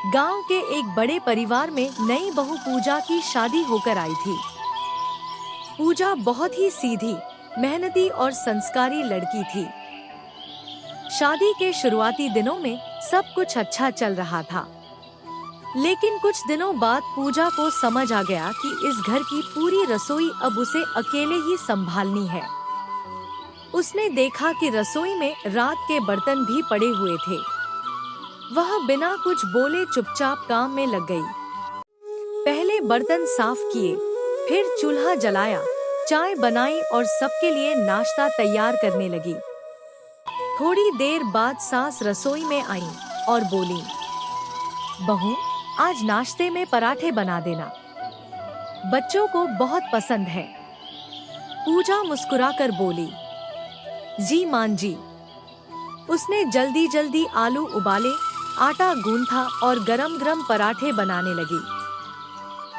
गांव के एक बड़े परिवार में नई बहू पूजा की शादी होकर आई थी। पूजा बहुत ही सीधी, मेहनती और संस्कारी लड़की थी। शादी के शुरुआती दिनों में सब कुछ अच्छा चल रहा था, लेकिन कुछ दिनों बाद पूजा को समझ आ गया कि इस घर की पूरी रसोई अब उसे अकेले ही संभालनी है। उसने देखा कि रसोई में रात के बर्तन भी पड़े हुए थे। वह बिना कुछ बोले चुपचाप काम में लग गई। पहले बर्तन साफ किए, फिर चूल्हा जलाया, चाय बनाई और सबके लिए नाश्ता तैयार करने लगी। थोड़ी देर बाद सास रसोई में आई और बोली, बहू, आज नाश्ते में पराठे बना देना, बच्चों को बहुत पसंद है। पूजा मुस्कुराकर बोली, जी मां जी। उसने जल्दी जल्दी आलू उबाले, आटा गूंथा और गरम गरम पराठे बनाने लगी।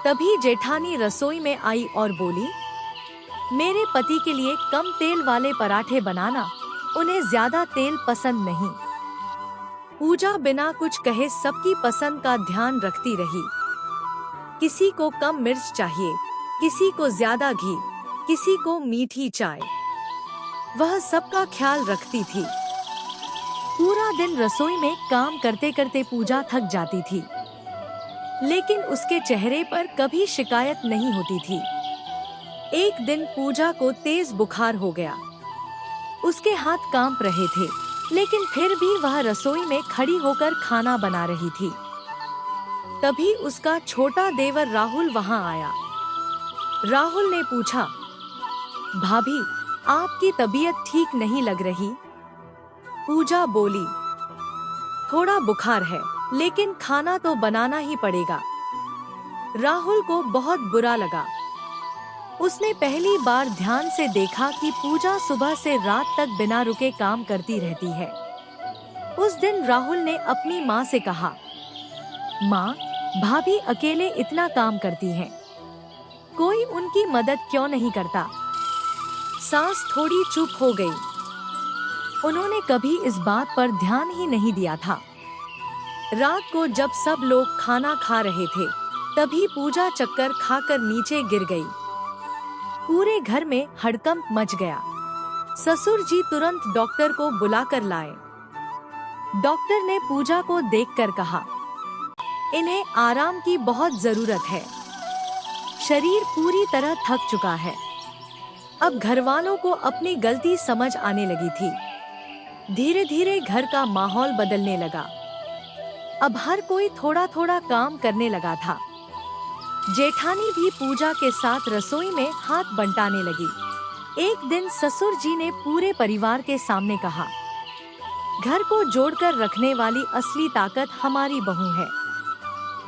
तभी जेठानी रसोई में आई और बोली, मेरे पति के लिए कम तेल वाले पराठे बनाना, उन्हें ज्यादा तेल पसंद नहीं। पूजा बिना कुछ कहे सबकी पसंद का ध्यान रखती रही। किसी को कम मिर्च चाहिए, किसी को ज्यादा घी, किसी को मीठी चाय। वह सबका ख्याल रखती थी। पूरा दिन रसोई में काम करते करते पूजा थक जाती थी, लेकिन उसके चेहरे पर कभी शिकायत नहीं होती थी। एक दिन पूजा को तेज बुखार हो गया। उसके हाथ कांप रहे थे, लेकिन फिर भी वह रसोई में खड़ी होकर खाना बना रही थी। तभी उसका छोटा देवर राहुल वहां आया। राहुल ने पूछा, भाभी, आपकी तबीयत ठीक नहीं लग रही? पूजा बोली, थोड़ा बुखार है, लेकिन खाना तो बनाना ही पड़ेगा। राहुल को बहुत बुरा लगा। उसने पहली बार ध्यान से देखा कि पूजा सुबह से रात तक बिना रुके काम करती रहती है। उस दिन राहुल ने अपनी माँ से कहा, माँ, भाभी अकेले इतना काम करती हैं, कोई उनकी मदद क्यों नहीं करता? सास थोड़ी चुप हो गई। उन्होंने कभी इस बात पर ध्यान ही नहीं दिया था। रात को जब सब लोग खाना खा रहे थे, तभी पूजा चक्कर खाकर नीचे गिर गई। पूरे घर में हड़कंप मच गया। ससुर जी तुरंत डॉक्टर को बुलाकर लाए। डॉक्टर ने पूजा को देखकर कहा, इन्हें आराम की बहुत जरूरत है। शरीर पूरी तरह थक चुका है। अब घरवालों को अपनी गलती समझ आने लगी थी। धीरे धीरे घर का माहौल बदलने लगा। अब हर कोई थोड़ा थोड़ा काम करने लगा था। जेठानी भी पूजा के साथ रसोई में हाथ बंटाने लगी। एक दिन ससुर जी ने पूरे परिवार के सामने कहा, घर को जोड़कर रखने वाली असली ताकत हमारी बहू है।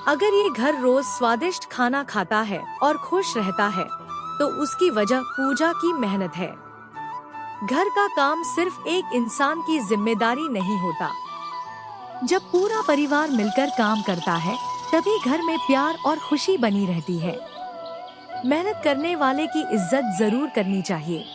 अगर ये घर रोज स्वादिष्ट खाना खाता है और खुश रहता है, तो उसकी वजह पूजा की मेहनत है। घर का काम सिर्फ एक इंसान की जिम्मेदारी नहीं होता। जब पूरा परिवार मिलकर काम करता है, तभी घर में प्यार और खुशी बनी रहती है। मेहनत करने वाले की इज्जत जरूर करनी चाहिए।